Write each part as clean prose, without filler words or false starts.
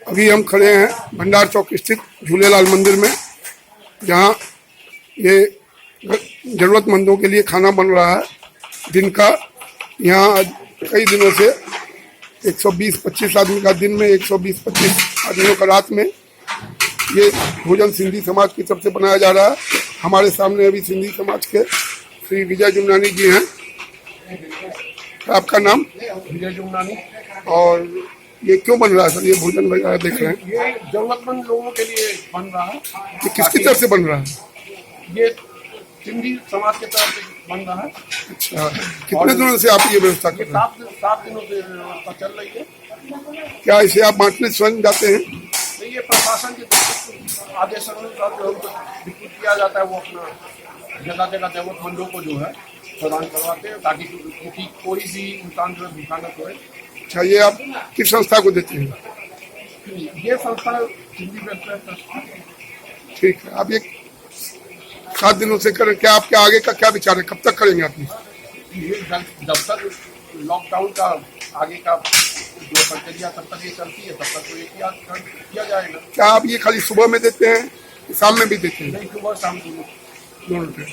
अभी हम खड़े हैं भंडार चौक स्थित झूलेलाल मंदिर में, जहां ये जरूरतमंदों के लिए खाना बन रहा है दिन का। यहाँ कई दिनों से 120-25 आदमी का दिन में, 120-25 आदमियों का रात में ये भोजन सिंधी समाज की तरफ से बनाया जा रहा है। हमारे सामने अभी सिंधी समाज के श्री विजय जुमनानी जी हैं। आपका नाम? विजय जुमनानी। और ये क्यों बन रहा है सर, ये भोजन वगैरह देख रहे हैं? ये जरूरतमंद लोगों के लिए बन रहा है। ये किसकी तरफ से बन रहा है? ये सिंधी समाज की तरफ से बन रहा है। अच्छा, कितने दिनों से आप ये व्यवस्था कर रहे हैं? 7 दिनों से व्यवस्था चल रही है। क्या इसे आप बांटने स्वयं जाते हैं? तो ये प्रशासन के आदेश अनुसार जो हमको वितरित किया जाता है, वो अपना जगह जगह जरूरतमंदों को जो है प्रदान करवाते हैं, ताकि क्योंकि कोई भी इंसान जो है भूखा न सोए। अच्छा, ये आप किस संस्था को देते हैं? ये संस्था सिंधी वेलफेयर ट्रस्ट। ठीक है, आप ये 7 दिनों से करें। क्या आपके आगे का क्या विचार है, कब तक करेंगे आप? ये जब तक लॉकडाउन का आगे का जो प्रक्रिया तब तक ये चलती है, तब तक तो ये किया जाएगा। क्या आप ये खाली सुबह में देते हैं, शाम में भी देते हैं? नहीं, सुबह शाम दोनों टाइम।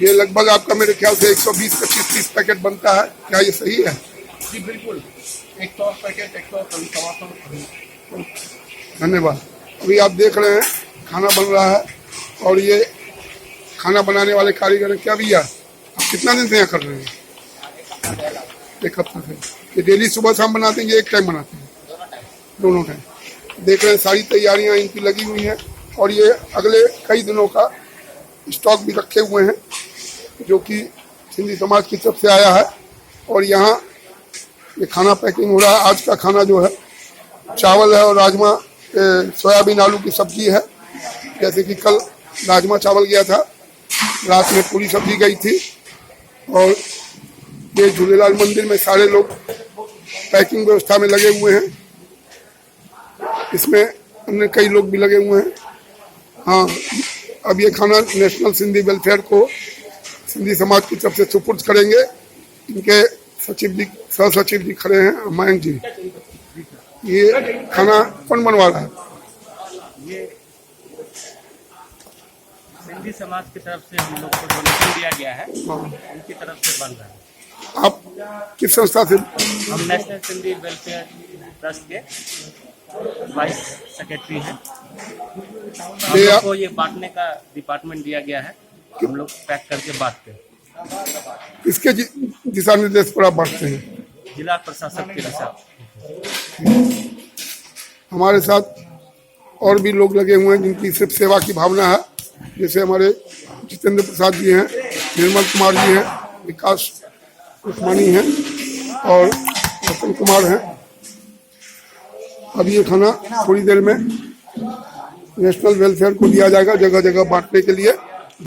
ये लगभग आपका मेरे ख्याल से 120-25-30 पैकेट बनता है, क्या ये सही है? जी बिल्कुल, 100 पैकेट, 100 धन्यवाद। अभी आप देख रहे हैं खाना बन रहा है, और ये खाना बनाने वाले कारीगर क्या भैया, आप कितना दिन से यहाँ कर रहे हैं? 1 हफ्ता से। ये डेली सुबह शाम बनाते हैं, ये एक टाइम बनाते हैं? दोनों टाइम। देख रहे हैं सारी तैयारियां इनकी लगी हुई हैं, और ये अगले कई दिनों का स्टॉक भी रखे हुए हैं, जो कि सिंधी समाज की तरफ से आया है। और यहाँ ये खाना पैकिंग हो रहा है। आज का खाना जो है चावल है और राजमा, सोयाबीन आलू की सब्जी है। जैसे कि कल राजमा चावल गया था, रात में पूरी सब्जी गई थी। और ये झूलेलाल मंदिर में सारे लोग पैकिंग व्यवस्था में लगे हुए हैं। इसमें अन्य कई लोग भी लगे हुए हैं। हाँ, अब ये खाना नेशनल सिंधी वेलफेयर को सिंधी समाज की तरफ से सुपुर्द करेंगे। इनके सचिव जी, सह सचिव जी खड़े हैं, मयंक जी। ये खाना कौन बनवा रहा है? ये सिंधी समाज की तरफ से हम लोग को डोनेशन दिया गया है, उनकी तरफ से बन रहा है। आप किस संस्था से? हम नेशनल सिंधी वेलफेयर ट्रस्ट के वाइस सेक्रेटरी हैं। हम लोग को ये बांटने का डिपार्टमेंट दिया गया है, हम लोग पैक करके बांटते हैं। इसके दिशा निर्देश पर आप बांटते हैं? जिला प्रशासन के हिसाब। हमारे साथ और भी लोग लगे हुए हैं जिनकी सिर्फ सेवा की भावना है। जैसे हमारे जितेंद्र प्रसाद जी हैं, निर्मल कुमार जी हैं, विकास उस्मानी हैं और रतन कुमार हैं। अब ये खाना थोड़ी देर में नेशनल वेलफेयर को दिया जाएगा, जगह जगह बांटने के लिए।